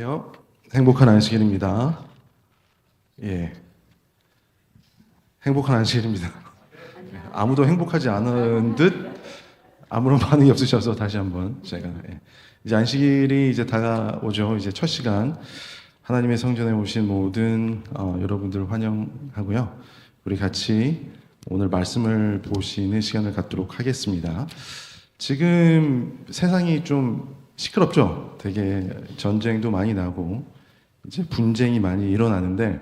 안녕하세요. 행복한 안식일입니다. 예, 행복한 안식일입니다. 아무도 행복하지 않은 듯 아무런 반응이 없으셔서 다시 한번 제가 이제 안식일이 이제 다가오죠. 이제 첫 시간 하나님의 성전에 오신 모든 여러분들 환영하고요. 우리 같이 오늘 말씀을 보시는 시간을 갖도록 하겠습니다. 지금 세상이 좀 시끄럽죠. 되게 전쟁도 많이 나고 이제 분쟁이 많이 일어나는데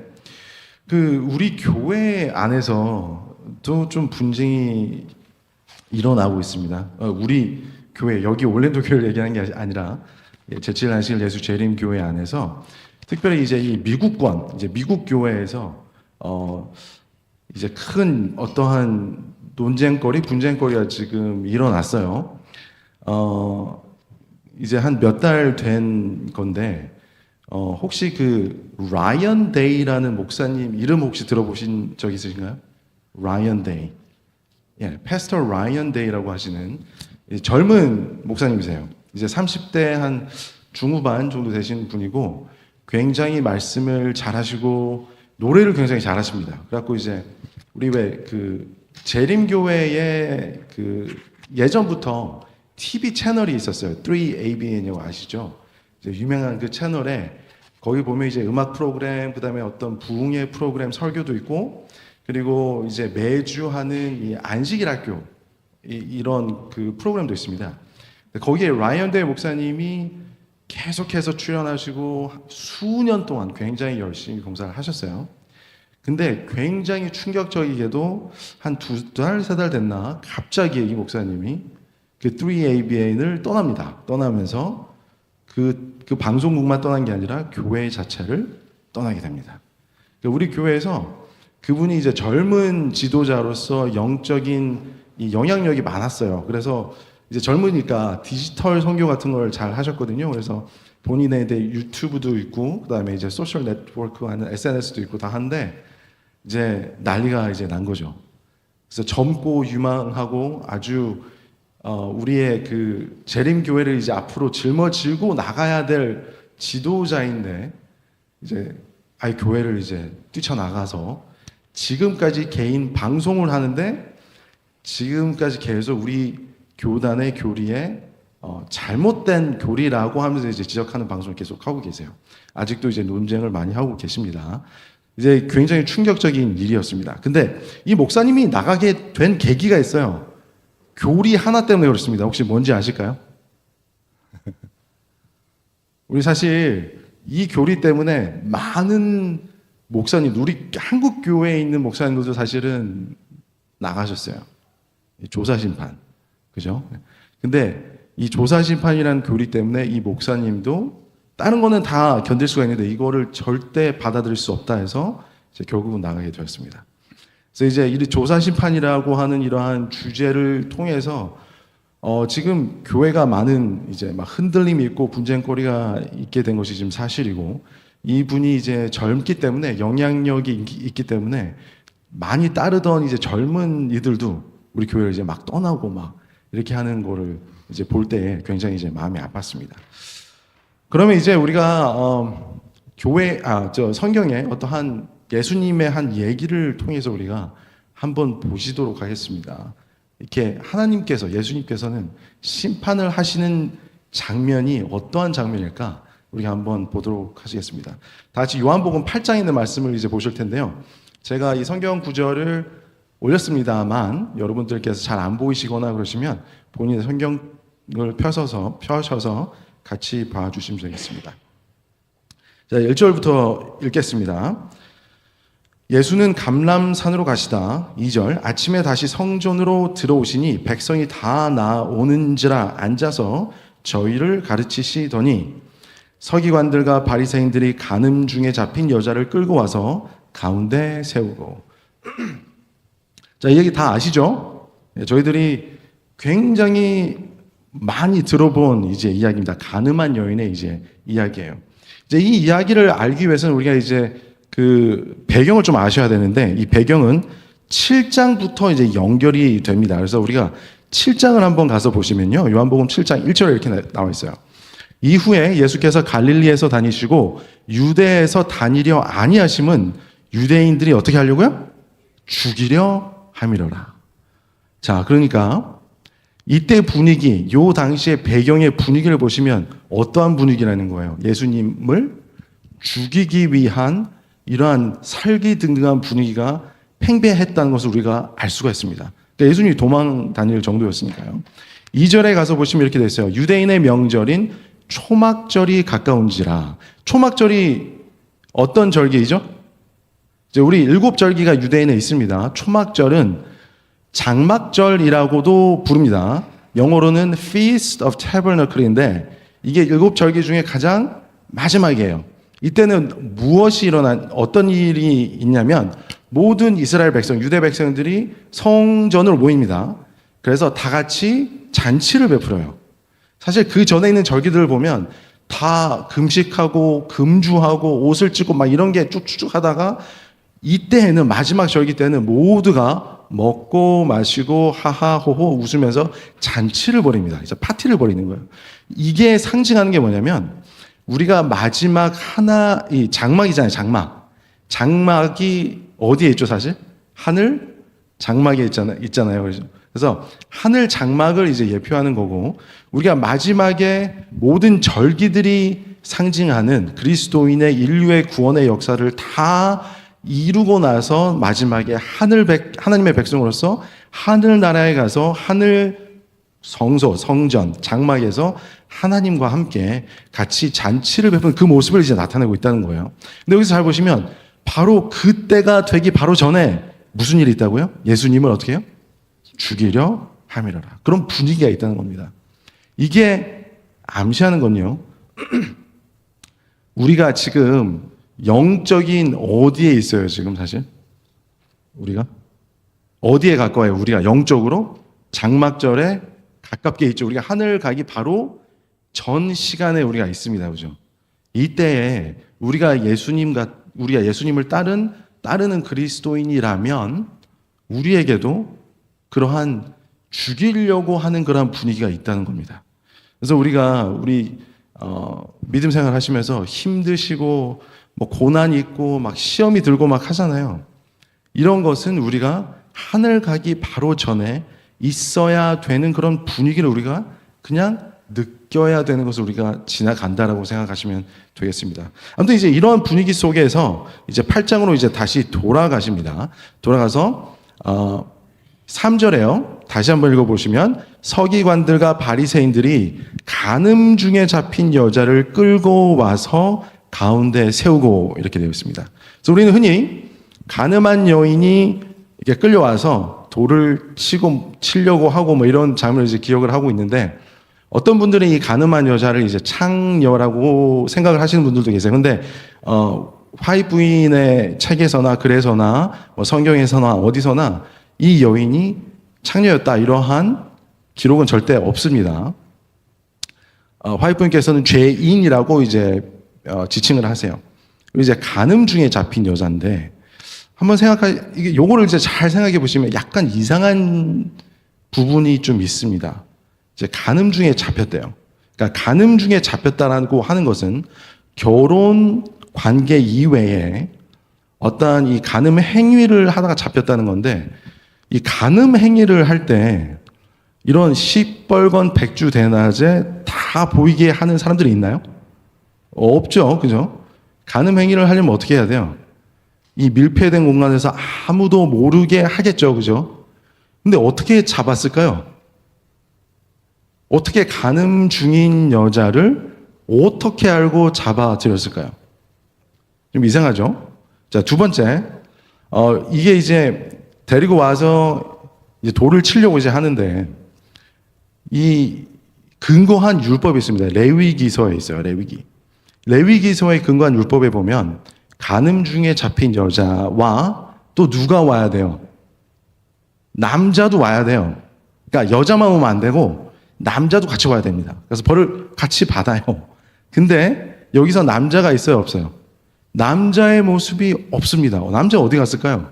우리 교회 안에서도 좀 분쟁이 일어나고 있습니다. 우리 교회, 여기 올랜도 교회를 얘기하는 게 아니라 제7 안식일 예수 재림 교회 안에서 특별히 이제 이 미국권, 이제 미국 교회에서 이제 큰 어떠한 논쟁거리, 분쟁거리가 지금 일어났어요. 이제 한 몇 달 된 건데, 혹시 라이언 데이라는 목사님 이름 혹시 들어보신 적 있으신가요? 라이언 데이. 예, 패스터 라이언 데이라고 하시는 젊은 목사님이세요. 이제 30대 한 중후반 정도 되신 분이고, 굉장히 말씀을 잘하시고, 노래를 굉장히 잘하십니다. 그래갖고 이제, 우리 재림교회에 예전부터 TV 채널이 있었어요. 3ABN이라고 아시죠? 이제 유명한 그 채널에 거기 보면 이제 음악 프로그램, 그 다음에 어떤 부흥의 프로그램 설교도 있고, 그리고 이제 매주 하는 이 안식일 학교, 이런 프로그램도 있습니다. 거기에 라이언 데이 목사님이 계속해서 출연하시고 수년 동안 굉장히 열심히 봉사를 하셨어요. 근데 굉장히 충격적이게도 한 2달, 3달 됐나 갑자기 이 목사님이 3ABN을 떠납니다. 떠나면서 그 방송국만 떠난 게 아니라 교회 자체를 떠나게 됩니다. 우리 교회에서 그분이 이제 젊은 지도자로서 영적인 이 영향력이 많았어요. 그래서 이제 젊으니까 디지털 선교 같은 걸 잘 하셨거든요. 그래서 본인에 대해 유튜브도 있고, 그다음에 이제 소셜 네트워크 하는 SNS도 있고 다 한데, 이제 난리가 이제 난 거죠. 그래서 젊고 유망하고 아주 우리의 재림 교회를 이제 앞으로 짊어지고 나가야 될 지도자인데, 이제 아예 교회를 이제 뛰쳐나가서 지금까지 개인 방송을 하는데, 지금까지 계속 우리 교단의 교리에 잘못된 교리라고 하면서 이제 지적하는 방송을 계속 하고 계세요. 아직도 이제 논쟁을 많이 하고 계십니다. 이제 굉장히 충격적인 일이었습니다. 근데 이 목사님이 나가게 된 계기가 있어요. 교리 하나 때문에 그렇습니다. 혹시 뭔지 아실까요? 우리 사실 이 교리 때문에 많은 목사님, 우리 한국 교회에 있는 목사님들도 사실은 나가셨어요. 조사심판. 그죠? 근데 이 조사심판이라는 교리 때문에 이 목사님도 다른 거는 다 견딜 수가 있는데 이거를 절대 받아들일 수 없다 해서 이제 결국은 나가게 되었습니다. 그래서 이제 이 조사심판이라고 하는 이러한 주제를 통해서 지금 교회가 많은 이제 막 흔들림이 있고 분쟁거리가 있게 된 것이 지금 사실이고, 이분이 이제 젊기 때문에 영향력이 있기 때문에 많이 따르던 이제 젊은 이들도 우리 교회를 이제 막 떠나고 막 이렇게 하는 거를 이제 볼 때 굉장히 이제 마음이 아팠습니다. 그러면 이제 우리가 성경에 어떠한 예수님의 한 얘기를 통해서 우리가 한번 보시도록 하겠습니다. 이렇게 하나님께서, 예수님께서는 심판을 하시는 장면이 어떠한 장면일까? 우리가 한번 보도록 하시겠습니다. 다 같이 요한복음 8장에 있는 말씀을 이제 보실 텐데요. 제가 이 성경 구절을 올렸습니다만 여러분들께서 잘 안 보이시거나 그러시면 본인의 성경을 펴셔서 같이 봐주시면 되겠습니다. 자, 1절부터 읽겠습니다. 예수는 감람산으로 가시다. 2절, 아침에 다시 성전으로 들어오시니 백성이 다 나오는지라 앉아서 저희를 가르치시더니 서기관들과 바리새인들이 간음 중에 잡힌 여자를 끌고 와서 가운데 세우고. 자, 이 얘기 다 아시죠? 저희들이 굉장히 많이 들어본 이제 이야기입니다. 간음한 여인의 이제 이야기예요. 이제 이 이야기를 알기 위해서는 우리가 이제 배경을 좀 아셔야 되는데, 이 배경은 7장부터 이제 연결이 됩니다. 그래서 우리가 7장을 한번 가서 보시면요. 요한복음 7장 1절에 이렇게 나와 있어요. 이후에 예수께서 갈릴리에서 다니시고 유대에서 다니려 아니하심은 유대인들이 어떻게 하려고요? 죽이려 함이로라. 자, 그러니까 이때 분위기, 요 당시의 배경의 분위기를 보시면 어떠한 분위기라는 거예요? 예수님을 죽이기 위한 이러한 살기등등한 분위기가 팽배했다는 것을 우리가 알 수가 있습니다. 그러니까 예수님이 도망 다닐 정도였으니까요. 2절에 가서 보시면 이렇게 돼 있어요. 유대인의 명절인 초막절이 가까운지라. 초막절이 어떤 절기이죠? 이제 우리 7절기가 유대인에 있습니다. 초막절은 장막절이라고도 부릅니다. 영어로는 Feast of Tabernacle인데 이게 7절기 중에 가장 마지막이에요. 이때는 무엇이 어떤 일이 있냐면 모든 이스라엘 백성, 유대 백성들이 성전으로 모입니다. 그래서 다 같이 잔치를 베풀어요. 사실 그 전에 있는 절기들을 보면 다 금식하고 금주하고 옷을 찢고 막 이런 게 쭉쭉 하다가 이때에는 마지막 절기 때는 모두가 먹고 마시고 하하호호 웃으면서 잔치를 벌입니다. 이제 파티를 벌이는 거예요. 이게 상징하는 게 뭐냐면 우리가 마지막 이 장막이잖아요. 장막이 어디에 있죠, 사실? 하늘 장막에 있잖아요. 그래서 하늘 장막을 이제 예표하는 거고 우리가 마지막에 모든 절기들이 상징하는 그리스도인의 인류의 구원의 역사를 다 이루고 나서 마지막에 하나님의 백성으로서 하늘나라에 가서 하늘 성전, 장막에서 하나님과 함께 같이 잔치를 베푸는 그 모습을 이제 나타내고 있다는 거예요. 근데 여기서 잘 보시면 바로 그때가 되기 바로 전에 무슨 일이 있다고요? 예수님을 어떻게 해요? 죽이려 함이로라. 그런 분위기가 있다는 겁니다. 이게 암시하는 건요. 우리가 지금 영적인 어디에 있어요, 지금 사실? 우리가? 어디에 가까워요? 우리가 영적으로? 장막절에 가깝게 있죠. 우리가 하늘 가기 바로 전 시간에 우리가 있습니다. 그죠? 이때에 우리가 예수님을 따르는 그리스도인이라면 우리에게도 그러한 죽이려고 하는 그러한 분위기가 있다는 겁니다. 그래서 우리 믿음 생활 하시면서 힘드시고 뭐 고난이 있고 막 시험이 들고 막 하잖아요. 이런 것은 우리가 하늘 가기 바로 전에 있어야 되는 그런 분위기를 우리가 그냥 느껴야 되는 것을 우리가 지나간다라고 생각하시면 되겠습니다. 아무튼 이제 이러한 분위기 속에서 이제 8장으로 이제 다시 돌아가십니다. 돌아가서 3절에요. 다시 한번 읽어보시면 서기관들과 바리새인들이 간음 중에 잡힌 여자를 끌고 와서 가운데 세우고 이렇게 되어 있습니다. 그래서 우리는 흔히 간음한 여인이 이렇게 끌려와서 돌을 치려고 하고 뭐 이런 장면을 이제 기억을 하고 있는데 어떤 분들은 이 간음한 여자를 이제 창녀라고 생각을 하시는 분들도 계세요. 근데 화이트 부인의 책에서나 글에서나 뭐 성경에서나 어디서나 이 여인이 창녀였다 이러한 기록은 절대 없습니다. 화이트 부인께서는 죄인이라고 이제 지칭을 하세요. 이제 간음 중에 잡힌 여자인데 한번 이게 요거를 이제 잘 생각해 보시면 약간 이상한 부분이 좀 있습니다. 이제 간음 중에 잡혔대요. 그러니까 간음 중에 잡혔다라고 하는 것은 결혼 관계 이외에 어떠한 이 간음 행위를 하다가 잡혔다는 건데 이 간음 행위를 할 때 이런 시뻘건 백주 대낮에 다 보이게 하는 사람들이 있나요? 없죠. 그죠? 간음 행위를 하려면 어떻게 해야 돼요? 이 밀폐된 공간에서 아무도 모르게 하겠죠. 그죠? 근데 어떻게 잡았을까요? 어떻게 간음 중인 여자를 어떻게 알고 잡아들였을까요? 좀 이상하죠? 자, 두 번째. 이게 이제 데리고 와서 이제 돌을 치려고 이제 하는데 이 근거한 율법이 있습니다. 레위기서에 있어요. 레위기서에 근거한 율법에 보면 간음 중에 잡힌 여자와 또 누가 와야 돼요? 남자도 와야 돼요. 그러니까 여자만 오면 안 되고 남자도 같이 와야 됩니다. 그래서 벌을 같이 받아요. 근데 여기서 남자가 있어요, 없어요? 남자의 모습이 없습니다. 남자 어디 갔을까요?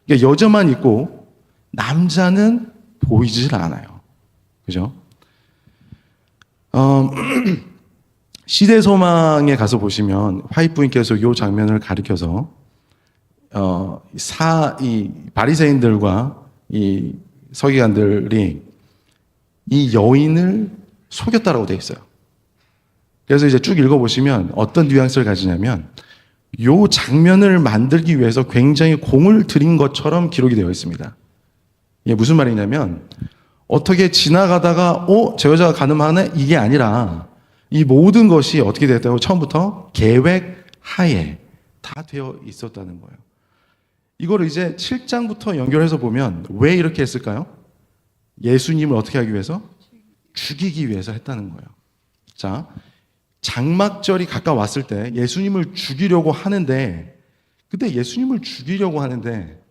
그러니까 여자만 있고 남자는 보이질 않아요. 그죠? 시대소망에 가서 보시면 화이트 부인께서 이 장면을 가리켜서 이 바리새인들과 이 서기관들이 이 여인을 속였다라고 되어 있어요. 그래서 이제 쭉 읽어보시면 어떤 뉘앙스를 가지냐면 이 장면을 만들기 위해서 굉장히 공을 들인 것처럼 기록이 되어 있습니다. 이게 무슨 말이냐면 어떻게 지나가다가 저 여자가 가늠하네? 이게 아니라 이 모든 것이 어떻게 됐다고 처음부터 계획 하에 다 되어 있었다는 거예요. 이거를 이제 7장부터 연결해서 보면 왜 이렇게 했을까요? 예수님을 어떻게 하기 위해서? 죽이기 위해서 했다는 거예요. 자, 장막절이 가까웠을 때 예수님을 죽이려고 하는데, 근데 예수님을 죽이려고 하는데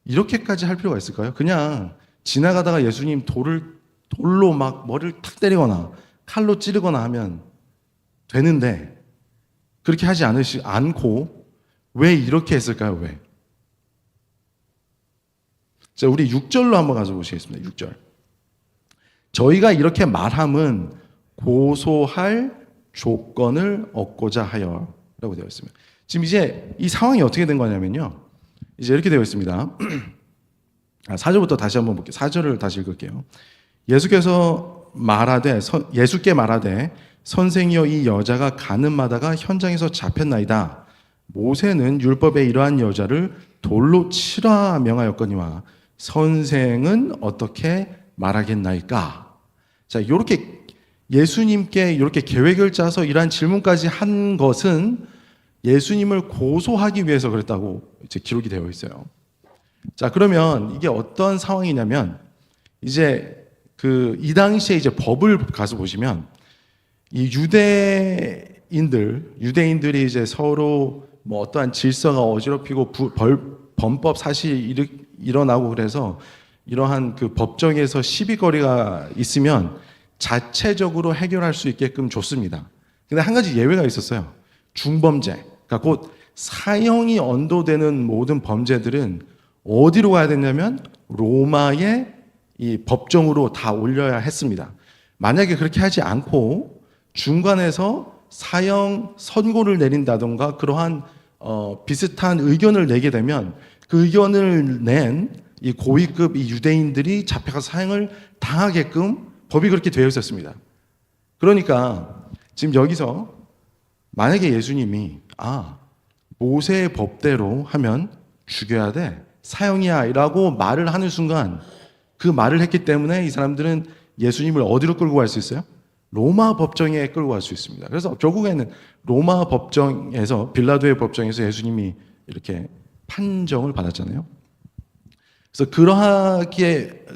이렇게까지 할 필요가 있을까요? 그냥 지나가다가 예수님 돌로 막 머리를 탁 때리거나 칼로 찌르거나 하면 되는데 그렇게 하지 않고 왜 이렇게 했을까요? 왜? 자, 우리 6절로 한번 가서 보시겠습니다. 6절. 저희가 이렇게 말함은 고소할 조건을 얻고자 하여 라고 되어 있습니다. 지금 이제 이 상황이 어떻게 된 거냐면요. 이제 이렇게 되어 있습니다. 4절부터 다시 한번 볼게요. 4절을 다시 읽을게요. 예수께 말하되 선생이여 이 여자가 가늠하다가 현장에서 잡혔나이다. 모세는 율법에 이러한 여자를 돌로 치라 명하였거니와 선생은 어떻게 말하겠나이까? 자, 이렇게 예수님께 이렇게 계획을 짜서 이러한 질문까지 한 것은 예수님을 고소하기 위해서 그랬다고 이제 기록이 되어 있어요. 자, 그러면 이게 어떤 상황이냐면 이제 이 당시에 이제 법을 가서 보시면 이 유대인들이 이제 서로 뭐 어떠한 질서가 어지럽히고 범법 사실이 일어나고 그래서 이러한 그 법정에서 시비거리가 있으면 자체적으로 해결할 수 있게끔 줬습니다. 근데 한 가지 예외가 있었어요. 중범죄. 그러니까 곧 사형이 언도되는 모든 범죄들은 어디로 가야 됐냐면 로마의 이 법정으로 다 올려야 했습니다. 만약에 그렇게 하지 않고 중간에서 사형 선고를 내린다던가 그러한 비슷한 의견을 내게 되면 그 의견을 낸 이 고위급 이 유대인들이 잡혀가서 사형을 당하게끔 법이 그렇게 되어 있었습니다. 그러니까 지금 여기서 만약에 예수님이 모세의 법대로 하면 죽여야 돼, 사형이야 라고 말을 하는 순간 그 말을 했기 때문에 이 사람들은 예수님을 어디로 끌고 갈 수 있어요? 로마 법정에 끌고 갈 수 있습니다. 그래서 결국에는 로마 법정에서, 빌라도의 법정에서 예수님이 이렇게 판정을 받았잖아요. 그래서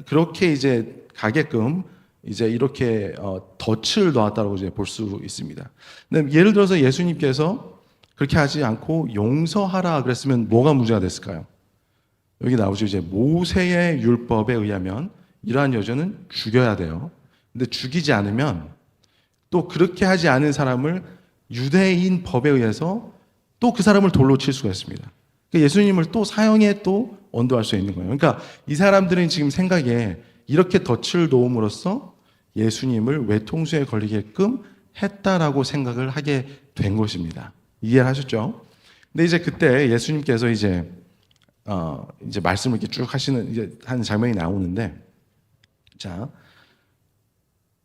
그렇게 이제 가게끔 이제 이렇게 덫을 놓았다고 이제 볼 수 있습니다. 근데 예를 들어서 예수님께서 그렇게 하지 않고 용서하라 그랬으면 뭐가 문제가 됐을까요? 여기 나오죠. 이제 모세의 율법에 의하면 이러한 여자는 죽여야 돼요. 근데 죽이지 않으면 또 그렇게 하지 않은 사람을 유대인 법에 의해서 또 그 사람을 돌로 칠 수가 있습니다. 그러니까 예수님을 또 사형에 또 언도할 수 있는 거예요. 그러니까 이 사람들은 지금 생각에 이렇게 덫을 놓음으로써 예수님을 외통수에 걸리게끔 했다라고 생각을 하게 된 것입니다. 이해를 하셨죠? 근데 이제 그때 예수님께서 이제 말씀을 이렇게 쭉 하는 장면이 나오는데, 자,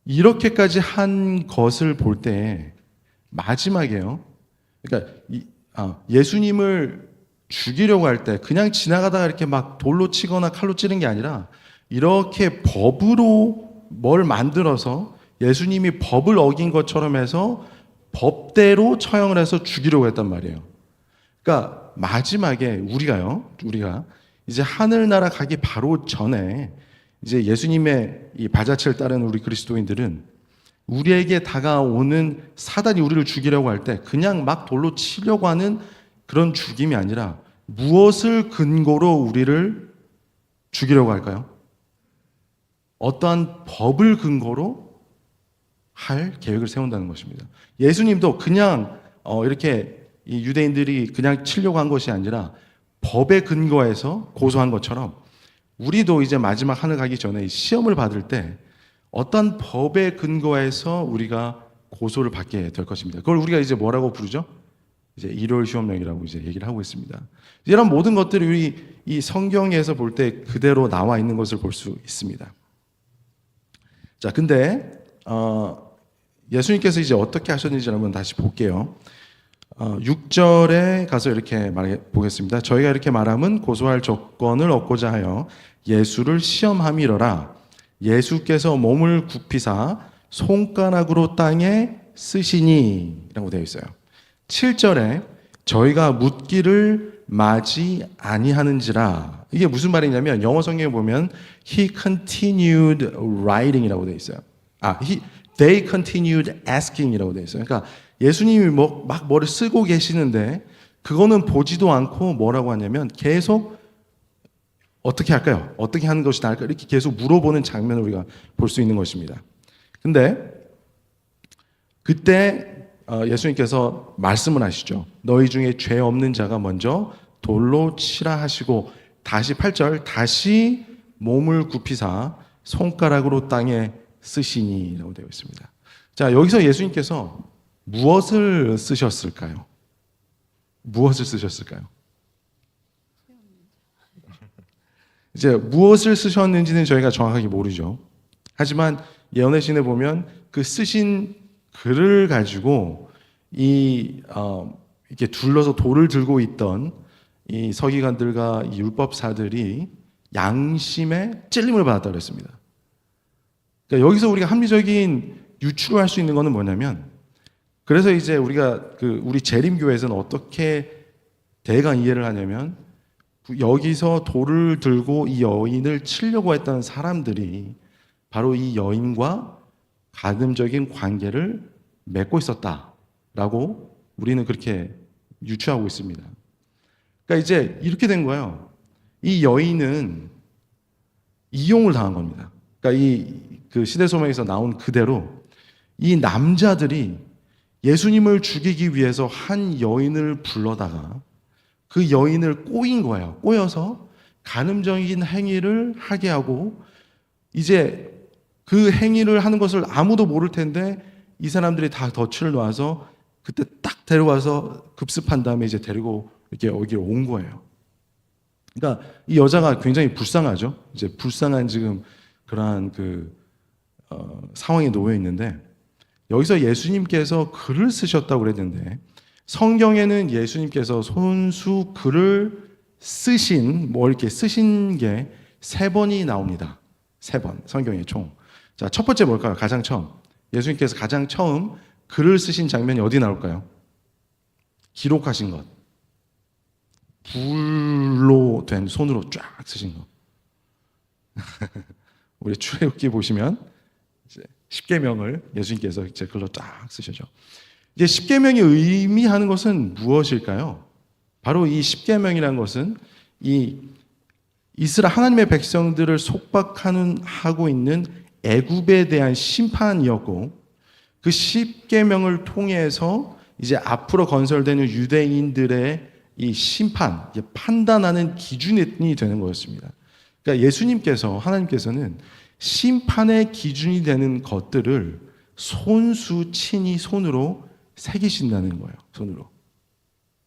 이렇게까지 한 것을 볼 때 마지막에요. 그러니까 예수님을 죽이려고 할 때 그냥 지나가다가 이렇게 막 돌로 치거나 칼로 찌른 게 아니라 이렇게 법으로 뭘 만들어서 예수님이 법을 어긴 것처럼 해서 법대로 처형을 해서 죽이려고 했단 말이에요. 그러니까 마지막에 우리가 이제 하늘나라 가기 바로 전에 이제 예수님의 이 발자취를 따르는 우리 그리스도인들은 우리에게 다가오는 사단이 우리를 죽이려고 할 때 그냥 막 돌로 치려고 하는 그런 죽임이 아니라 무엇을 근거로 우리를 죽이려고 할까요? 어떠한 법을 근거로 할 계획을 세운다는 것입니다. 예수님도 그냥 이렇게 이 유대인들이 그냥 치려고 한 것이 아니라 법에 근거해서 고소한 것처럼 우리도 이제 마지막 하늘 가기 전에 시험을 받을 때 어떤 법에 근거해서 우리가 고소를 받게 될 것입니다. 그걸 우리가 이제 뭐라고 부르죠? 이제 일요일 휴업령이라고 이제 얘기를 하고 있습니다. 이런 모든 것들이 우리 이 성경에서 볼 때 그대로 나와 있는 것을 볼 수 있습니다. 자, 근데 예수님께서 이제 어떻게 하셨는지 한번 다시 볼게요. 6절에 가서 이렇게 말해 보겠습니다. 저희가 이렇게 말함은 고소할 조건을 얻고자 하여 예수를 시험함이러라. 예수께서 몸을 굽히사 손가락으로 땅에 쓰시니 라고 되어 있어요. 7절에 저희가 묻기를 마지 아니하는지라. 이게 무슨 말이냐면 영어 성경에 보면 He continued writing이라고 되어 있어요. They continued asking이라고 되어 있어요. 그러니까 예수님이 막 뭐를 쓰고 계시는데 그거는 보지도 않고 뭐라고 하냐면 계속 어떻게 할까요? 어떻게 하는 것이 나을까? 이렇게 계속 물어보는 장면을 우리가 볼 수 있는 것입니다. 근데 그때 예수님께서 말씀을 하시죠. 너희 중에 죄 없는 자가 먼저 돌로 치라 하시고 다시 8절 다시 몸을 굽히사 손가락으로 땅에 쓰시니 라고 되어 있습니다. 자, 여기서 예수님께서 무엇을 쓰셨을까요? 무엇을 쓰셨을까요? 이제 무엇을 쓰셨는지는 저희가 정확하게 모르죠. 하지만 예언의 신에 보면 그 쓰신 글을 가지고 이렇게 둘러서 돌을 들고 있던 이 서기관들과 이 율법사들이 양심의 찔림을 받았다고 했습니다. 그러니까 여기서 우리가 합리적인 유추를 할 수 있는 것은 뭐냐면, 그래서 이제 우리가 우리 재림교회에서는 어떻게 대강 이해를 하냐면, 여기서 돌을 들고 이 여인을 치려고 했던 사람들이 바로 이 여인과 가늠적인 관계를 맺고 있었다라고 우리는 그렇게 유추하고 있습니다. 그러니까 이제 이렇게 된 거예요. 이 여인은 이용을 당한 겁니다. 그러니까 그 시대소명에서 나온 그대로 이 남자들이 예수님을 죽이기 위해서 한 여인을 불러다가 그 여인을 꼬인 거예요. 꼬여서 간음적인 행위를 하게 하고, 이제 그 행위를 하는 것을 아무도 모를 텐데 이 사람들이 다 덫을 놔서 그때 딱 데려와서 급습한 다음에 이제 데리고 이렇게 여기로 온 거예요. 그러니까 이 여자가 굉장히 불쌍하죠. 이제 불쌍한 지금 그러한 상황에 놓여 있는데, 여기서 예수님께서 글을 쓰셨다고 그랬는데, 성경에는 예수님께서 손수 글을 쓰신, 이렇게 쓰신 게 3번이 나옵니다. 3번, 성경에 총. 자, 첫 번째 뭘까요? 가장 처음. 예수님께서 가장 처음 글을 쓰신 장면이 어디 나올까요? 기록하신 것. 불로 된 손으로 쫙 쓰신 것. 우리 출애굽기 보시면 이제 십계명을 예수님께서 이제 글로 쫙 쓰셔죠. 이제 십계명이 의미하는 것은 무엇일까요? 바로 이 십계명이라는 것은 이 이스라엘 하나님의 백성들을 속박하고 있는 애굽에 대한 심판이었고, 그 십계명을 통해서 이제 앞으로 건설되는 유대인들의 이 심판, 판단하는 기준이 되는 거였습니다. 그러니까 예수님께서, 하나님께서는 심판의 기준이 되는 것들을 손수 친히 손으로 새기신다는 거예요. 손으로.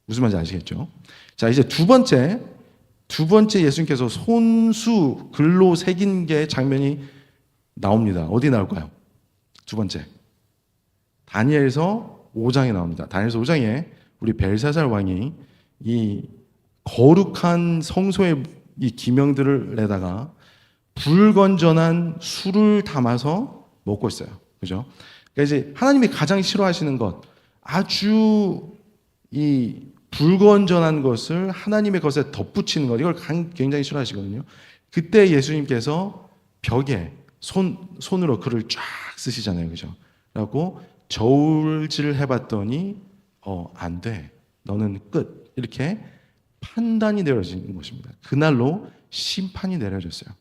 무슨 말인지 아시겠죠? 자, 이제 두 번째 예수님께서 손수 글로 새긴 게 장면이 나옵니다. 어디 나올까요? 두 번째. 다니엘서 5장에 나옵니다. 다니엘서 5장에 우리 벨사살 왕이 이 거룩한 성소의 이 기명들을 내다가 불건전한 술을 담아서 먹고 있어요. 그죠? 그러니까 이제 하나님이 가장 싫어하시는 것, 아주 이 불건전한 것을 하나님의 것에 덧붙이는 것, 이걸 굉장히 싫어하시거든요. 그때 예수님께서 벽에 손으로 글을 쫙 쓰시잖아요. 그죠? 그래갖고 저울질을 해봤더니 안 돼. 너는 끝. 이렇게 판단이 내려지는 것입니다. 그날로 심판이 내려졌어요.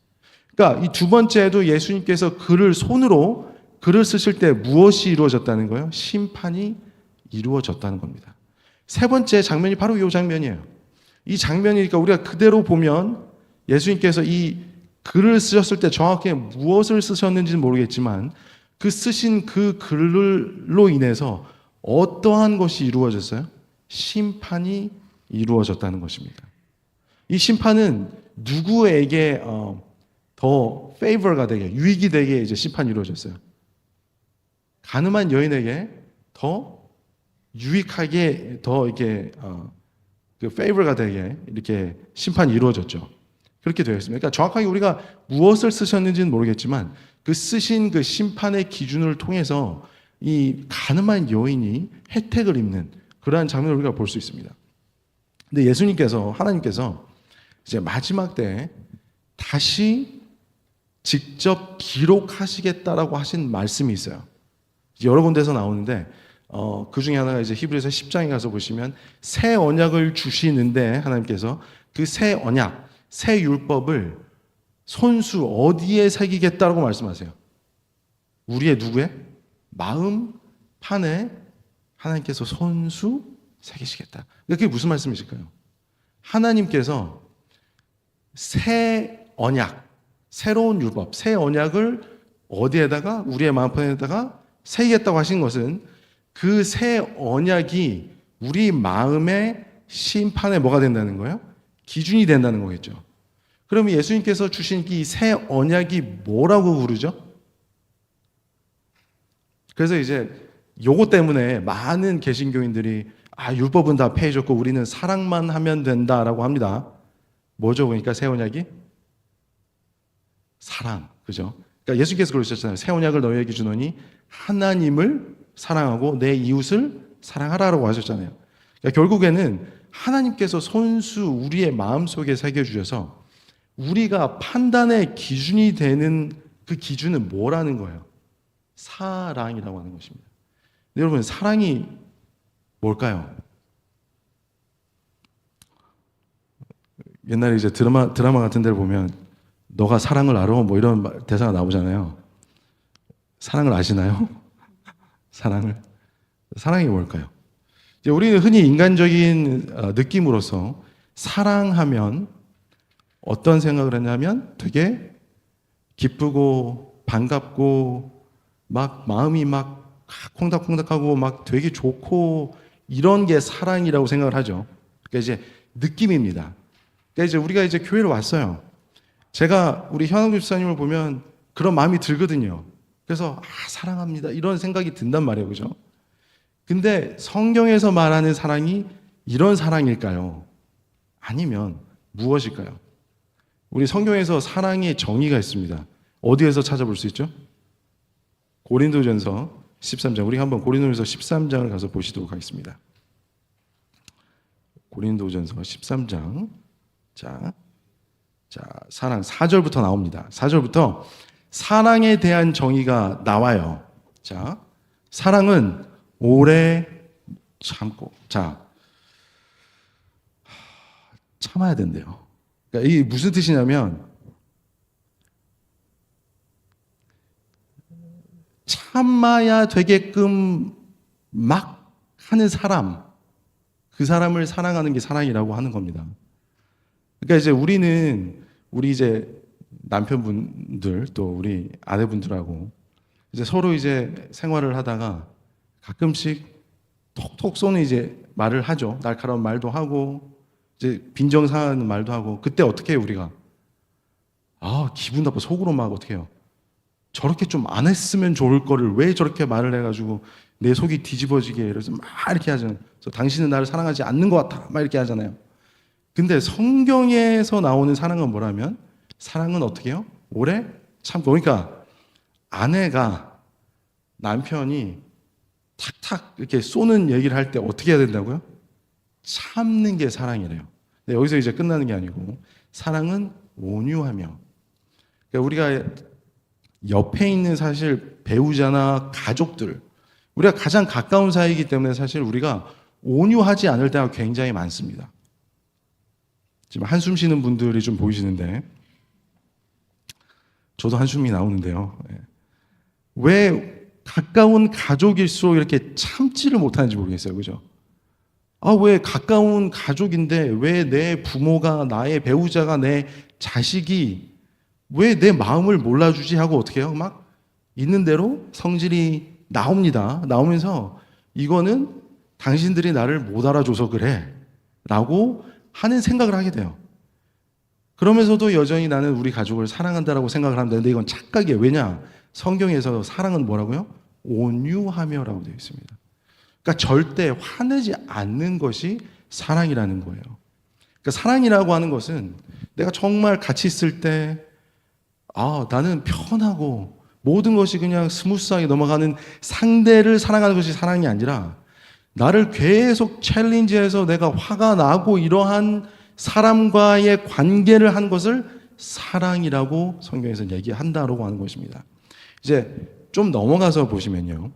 그러니까 이 두 번째도 예수님께서 손으로 글을 쓰실 때 무엇이 이루어졌다는 거예요? 심판이 이루어졌다는 겁니다. 세 번째 장면이 바로 이 장면이에요. 이 장면이니까 우리가 그대로 보면 예수님께서 이 글을 쓰셨을 때 정확히 무엇을 쓰셨는지는 모르겠지만 그 쓰신 그 글로 인해서 어떠한 것이 이루어졌어요? 심판이 이루어졌다는 것입니다. 이 심판은 누구에게 더 페이버가 되게, 유익이 되게 이제 심판이 이루어졌어요? 가늠한 여인에게 더 유익하게, 더 이렇게 그 페이버가 되게 이렇게 심판이 이루어졌죠. 그렇게 되어 있습니다. 그러니까 정확하게 우리가 무엇을 쓰셨는지는 모르겠지만 그 쓰신 그 심판의 기준을 통해서 이 가늠한 여인이 혜택을 입는 그러한 장면을 우리가 볼 수 있습니다. 근데 예수님께서, 하나님께서 이제 마지막 때에 다시 직접 기록하시겠다라고 하신 말씀이 있어요. 여러 군데서 나오는데 그 중에 하나가 이제 히브리서 10장에 가서 보시면 새 언약을 주시는데 하나님께서 그 새 언약, 새 율법을 손수 어디에 새기겠다라고 말씀하세요? 우리의 누구의? 마음 판에 하나님께서 손수 새기시겠다. 그게 무슨 말씀이실까요? 하나님께서 새 언약, 새로운 율법, 새 언약을 어디에다가? 우리의 마음판에다가 새기겠다고 하신 것은 그 새 언약이 우리 마음의 심판에 뭐가 된다는 거예요? 기준이 된다는 거겠죠. 그러면 예수님께서 주신 이 새 언약이 뭐라고 부르죠? 그래서 이제 요거 때문에 많은 개신교인들이 율법은 다 폐해졌고 우리는 사랑만 하면 된다라고 합니다. 뭐죠? 그러니까 새 언약이? 사랑, 그죠? 그러니까 예수님께서 그러셨잖아요. 새 언약을 너희에게 주노니 하나님을 사랑하고 내 이웃을 사랑하라라고 하셨잖아요. 그러니까 결국에는 하나님께서 손수 우리의 마음속에 새겨주셔서 우리가 판단의 기준이 되는 그 기준은 뭐라는 거예요? 사랑이라고 하는 것입니다. 여러분, 사랑이 뭘까요? 옛날에 이제 드라마 같은 데를 보면 너가 사랑을 알아? 뭐 이런 대사가 나오잖아요. 사랑을 아시나요? 사랑이 뭘까요? 이제 우리는 흔히 인간적인 느낌으로서 사랑하면 어떤 생각을 했냐면 되게 기쁘고 반갑고 막 마음이 막 콩닥콩닥하고 막 되게 좋고 이런 게 사랑이라고 생각을 하죠. 그러니까 이제 느낌입니다. 그러니까 이제 우리가 이제 교회로 왔어요. 제가 우리 현황 집사님을 보면 그런 마음이 들거든요. 그래서 사랑합니다 이런 생각이 든단 말이에요, 그죠? 근데 성경에서 말하는 사랑이 이런 사랑일까요? 아니면 무엇일까요? 우리 성경에서 사랑의 정의가 있습니다. 어디에서 찾아볼 수 있죠? 고린도전서 13장. 우리 한번 고린도전서 13장을 가서 보시도록 하겠습니다. 고린도전서 13장. 자, 사랑 4절부터 나옵니다. 4절부터 사랑에 대한 정의가 나와요. 자, 사랑은 오래 참고. 자, 참아야 된대요. 그러니까 이게 무슨 뜻이냐면 참아야 되게끔 막 하는 사람, 그 사람을 사랑하는 게 사랑이라고 하는 겁니다. 그러니까 이제 우리 이제 남편분들 또 우리 아내분들하고 이제 서로 이제 생활을 하다가 가끔씩 톡톡 쏘는 이제 말을 하죠. 날카로운 말도 하고 이제 빈정상하는 말도 하고 그때 어떻게 해요 우리가? 기분 나빠 속으로 막 어떻게 해요? 저렇게 좀 안 했으면 좋을 거를 왜 저렇게 말을 해가지고 내 속이 뒤집어지게 이래서 막 이렇게 하잖아요. 그래서 당신은 나를 사랑하지 않는 것 같아 막 이렇게 하잖아요. 근데 성경에서 나오는 사랑은 뭐라면 사랑은 어떻게 해요? 오래 참고. 그러니까 아내가 남편이 탁탁 이렇게 쏘는 얘기를 할 때 어떻게 해야 된다고요? 참는 게 사랑이래요. 근데 여기서 이제 끝나는 게 아니고 사랑은 온유하며. 그러니까 우리가 옆에 있는 사실 배우자나 가족들, 우리가 가장 가까운 사이이기 때문에 사실 우리가 온유하지 않을 때가 굉장히 많습니다. 지금 한숨 쉬는 분들이 좀 보이시는데 저도 한숨이 나오는데요. 왜 가까운 가족일수록 이렇게 참지를 못하는지 모르겠어요. 그죠? 왜 가까운 가족인데 왜 내 부모가, 나의 배우자가, 내 자식이 왜 내 마음을 몰라주지 하고 어떻게 해요? 막 있는 대로 성질이 나옵니다. 나오면서 이거는 당신들이 나를 못 알아줘서 그래 라고 하는 생각을 하게 돼요. 그러면서도 여전히 나는 우리 가족을 사랑한다라고 생각을 합니다. 근데 이건 착각이에요. 왜냐? 성경에서 사랑은 뭐라고요? 온유하며라고 되어 있습니다. 그러니까 절대 화내지 않는 것이 사랑이라는 거예요. 그러니까 사랑이라고 하는 것은 내가 정말 같이 있을 때 나는 편하고 모든 것이 그냥 스무스하게 넘어가는 상대를 사랑하는 것이 사랑이 아니라 나를 계속 챌린지해서 내가 화가 나고 이러한 사람과의 관계를 한 것을 사랑이라고 성경에서 얘기한다라고 하는 것입니다. 이제 좀 넘어가서 보시면요.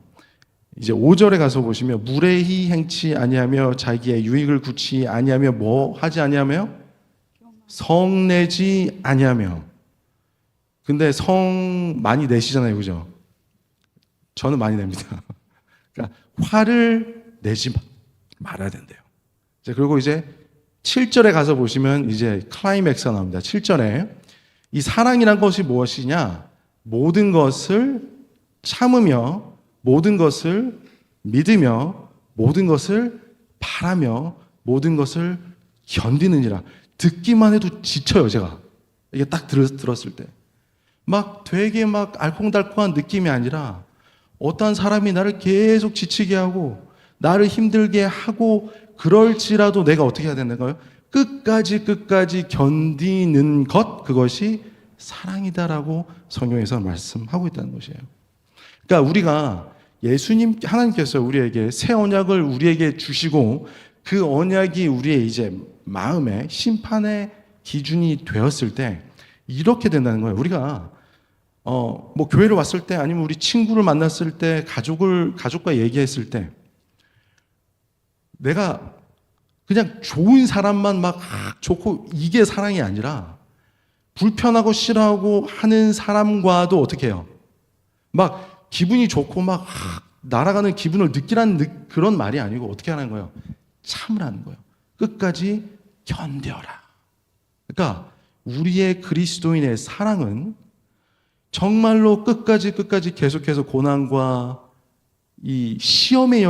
이제 5절에 가서 보시면 무례히 행치 아니하며 자기의 유익을 굳이 아니하며 뭐 하지 아니하며 성내지 아니하며. 근데 성 많이 내시잖아요. 그죠? 저는 많이 냅니다. 그러니까 화를 내지 말아야 된대요. 그리고 이제 7절에 가서 보시면 이제 클라이맥스가 나옵니다. 7절에 이 사랑이란 것이 무엇이냐? 모든 것을 참으며 모든 것을 믿으며 모든 것을 바라며 모든 것을 견디느니라. 듣기만 해도 지쳐요, 제가. 이게 딱 들었을 때. 막 되게 막 알콩달콩한 느낌이 아니라 어떤 사람이 나를 계속 지치게 하고 나를 힘들게 하고 그럴지라도 내가 어떻게 해야 되는가요? 끝까지 견디는 것, 그것이 사랑이다라고 성경에서 말씀하고 있다는 것이에요. 그러니까 우리가 하나님께서 우리에게 새 언약을 우리에게 주시고 그 언약이 우리의 이제 마음의 심판의 기준이 되었을 때 이렇게 된다는 거예요. 우리가 뭐 교회를 왔을 때 아니면 우리 친구를 만났을 때 가족과 얘기했을 때 내가 그냥 좋은 사람만 막 좋고 이게 사랑이 아니라 불편하고 싫어하고 하는 사람과도 어떻게 해요? 막 기분이 좋고 막 날아가는 기분을 느끼라는 그런 말이 아니고 어떻게 하는 거예요? 참으라는 거예요. 끝까지 견뎌라. 그러니까 우리의 그리스도인의 사랑은 정말로 끝까지 계속해서 고난과 이 시험의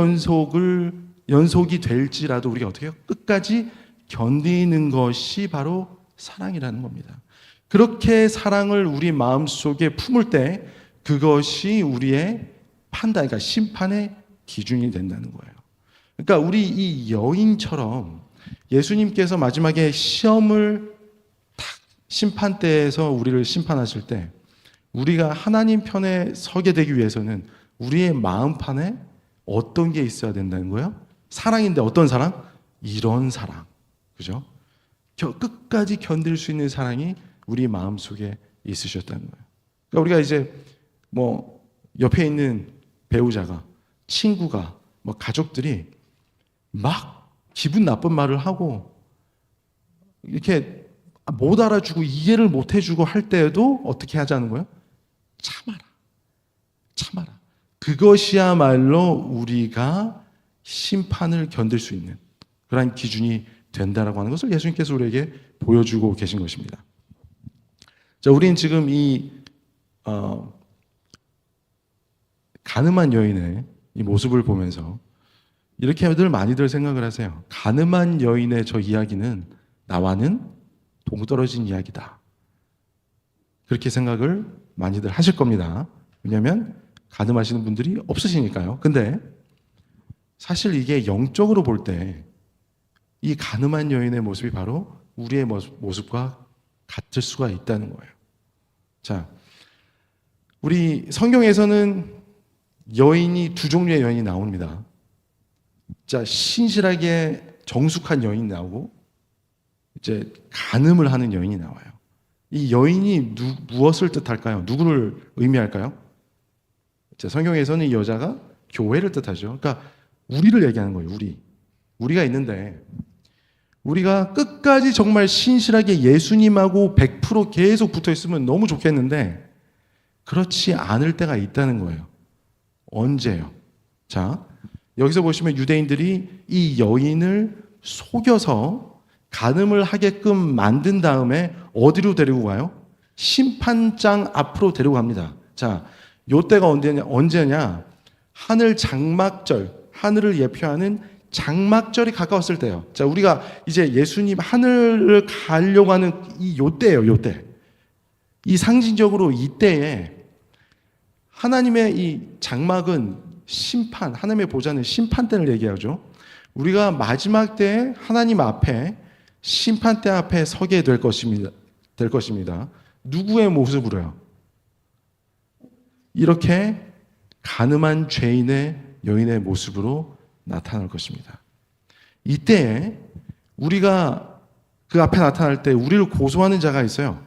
연속이 될지라도 우리가 어떻게 해요? 끝까지 견디는 것이 바로 사랑이라는 겁니다. 그렇게 사랑을 우리 마음속에 품을 때 그것이 우리의 판단, 그러니까 심판의 기준이 된다는 거예요. 그러니까 우리 이 여인처럼 예수님께서 마지막에 시험을 심판대에서 우리를 심판하실 때 우리가 하나님 편에 서게 되기 위해서는 우리의 마음판에 어떤 게 있어야 된다는 거예요? 사랑인데 어떤 사랑? 이런 사랑. 그죠? 끝까지 견딜 수 있는 사랑이 우리 마음속에 있으셨다는 거예요. 그러니까 우리가 이제 뭐 옆에 있는 배우자가, 친구가, 뭐 가족들이 막 기분 나쁜 말을 하고 이렇게 못 알아주고 이해를 못 해주고 할 때에도 어떻게 하자는 거예요? 참아라. 그것이야말로 우리가 심판을 견딜 수 있는 그러한 기준이 된다라고 하는 것을 예수님께서 우리에게 보여주고 계신 것입니다. 자, 우리는 지금 이 가늠한 여인의 이 모습을 보면서 이렇게들 많이들 생각을 하세요. 가늠한 여인의 저 이야기는 나와는 동떨어진 이야기다. 그렇게 생각을 많이들 하실 겁니다. 왜냐하면 가늠하시는 분들이 없으시니까요. 근데 사실 이게 영적으로 볼 때 이 가늠한 여인의 모습이 바로 우리의 모습과 같을 수가 있다는 거예요. 자, 우리 성경에서는 여인이 두 종류의 여인이 나옵니다. 자, 신실하게 정숙한 여인이 나오고 이제 간음을 하는 여인이 나와요. 이 여인이 무엇을 뜻할까요? 누구를 의미할까요? 자, 성경에서는 이 여자가 교회를 뜻하죠. 그러니까 우리를 얘기하는 거예요. 우리가 있는데 우리가 끝까지 정말 신실하게 예수님하고 100% 계속 붙어 있으면 너무 좋겠는데 그렇지 않을 때가 있다는 거예요. 언제요? 자, 여기서 보시면 유대인들이 이 여인을 속여서 간음을 하게끔 만든 다음에 어디로 데리고 가요? 심판장 앞으로 데리고 갑니다. 자, 요때가 언제냐? 하늘 장막절, 하늘을 예표하는 장막절이 가까웠을 때요. 자, 우리가 이제 예수님 하늘을 가려고 하는 이 요때예요, 요때. 이 상징적으로 이때에 하나님의 이 장막은 심판, 하나님의 보좌는 심판대를 얘기하죠. 우리가 마지막 때에 하나님 앞에 심판대 앞에 서게 될 것입니다. 누구의 모습으로요? 이렇게 간음한 죄인의 여인의 모습으로 나타날 것입니다. 이때에 우리가 그 앞에 나타날 때 우리를 고소하는 자가 있어요.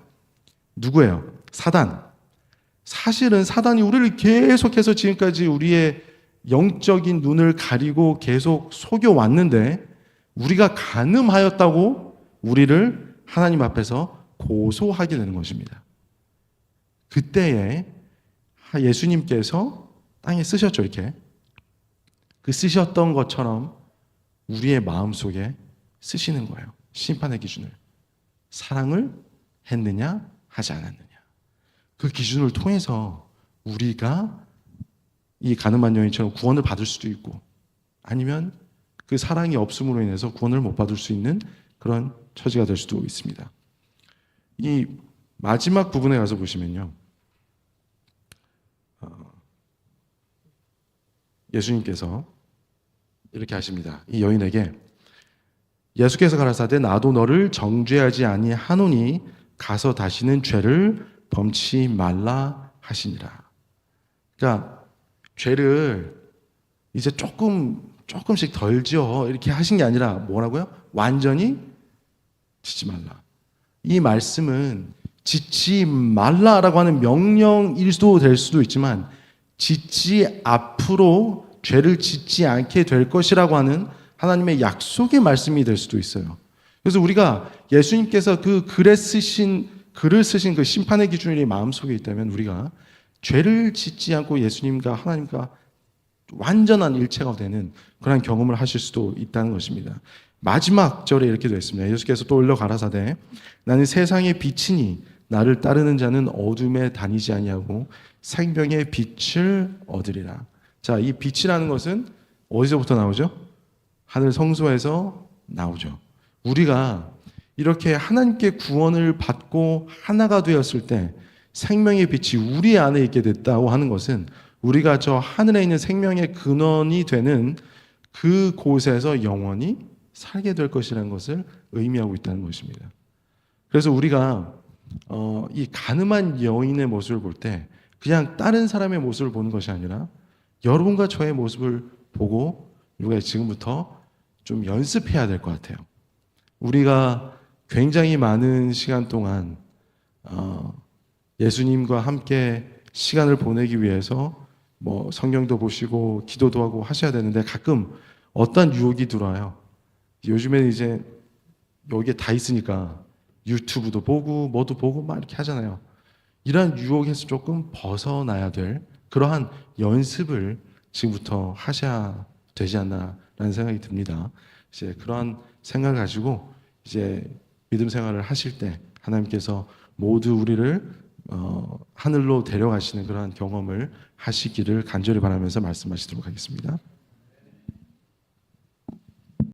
누구예요? 사단. 사실은 사단이 우리를 계속해서 지금까지 우리의 영적인 눈을 가리고 계속 속여왔는데 우리가 간음하였다고 우리를 하나님 앞에서 고소하게 되는 것입니다. 그때에 예수님께서 땅에 쓰셨죠, 이렇게. 그 쓰셨던 것처럼 우리의 마음속에 쓰시는 거예요. 심판의 기준을. 사랑을 했느냐, 하지 않았느냐. 그 기준을 통해서 우리가 이 가늠한 여인처럼 구원을 받을 수도 있고 아니면 그 사랑이 없음으로 인해서 구원을 못 받을 수 있는 그런 처지가 될 수도 있습니다. 이 마지막 부분에 가서 보시면요. 예수님께서 이렇게 하십니다. 이 여인에게 예수께서 가라사대 나도 너를 정죄하지 아니하노니 가서 다시는 죄를 범치 말라 하시니라. 그러니까 죄를 이제 조금씩 덜 지어 이렇게 하신 게 아니라 뭐라고요? 완전히 짓지 말라. 이 말씀은 짓지 말라라고 하는 명령일 수도 될 수도 있지만 짓지 앞으로 죄를 짓지 않게 될 것이라고 하는 하나님의 약속의 말씀이 될 수도 있어요. 그래서 우리가 예수님께서 그 글을 쓰신 그 심판의 기준이 마음속에 있다면 우리가 죄를 짓지 않고 예수님과 하나님과 완전한 일체가 되는 그런 경험을 하실 수도 있다는 것입니다. 마지막 절에 이렇게 되어 있습니다. 예수께서 또 올려 가라사대 나는 세상의 빛이니 나를 따르는 자는 어둠에 다니지 아니하고 생명의 빛을 얻으리라. 자, 이 빛이라는 것은 어디서부터 나오죠? 하늘 성소에서 나오죠. 우리가 이렇게 하나님께 구원을 받고 하나가 되었을 때 생명의 빛이 우리 안에 있게 됐다고 하는 것은 우리가 저 하늘에 있는 생명의 근원이 되는 그 곳에서 영원히 살게 될 것이라는 것을 의미하고 있다는 것입니다. 그래서 우리가 이 간음한 여인의 모습을 볼 때 그냥 다른 사람의 모습을 보는 것이 아니라 여러분과 저의 모습을 보고 우리가 지금부터 좀 연습해야 될 것 같아요. 우리가 굉장히 많은 시간 동안 예수님과 함께 시간을 보내기 위해서 뭐 성경도 보시고 기도도 하고 하셔야 되는데 가끔 어떤 유혹이 들어와요. 요즘에는 이제 여기에 다 있으니까 유튜브도 보고 뭐도 보고 막 이렇게 하잖아요. 이러한 유혹에서 조금 벗어나야 될 그러한 연습을 지금부터 하셔야 되지 않나라는 생각이 듭니다. 이제 그러한 생각을 가지고 이제 믿음 생활을 하실 때 하나님께서 모두 우리를 하늘로 데려가시는 그러한 경험을 하시기를 간절히 바라면서 말씀하시도록 하겠습니다.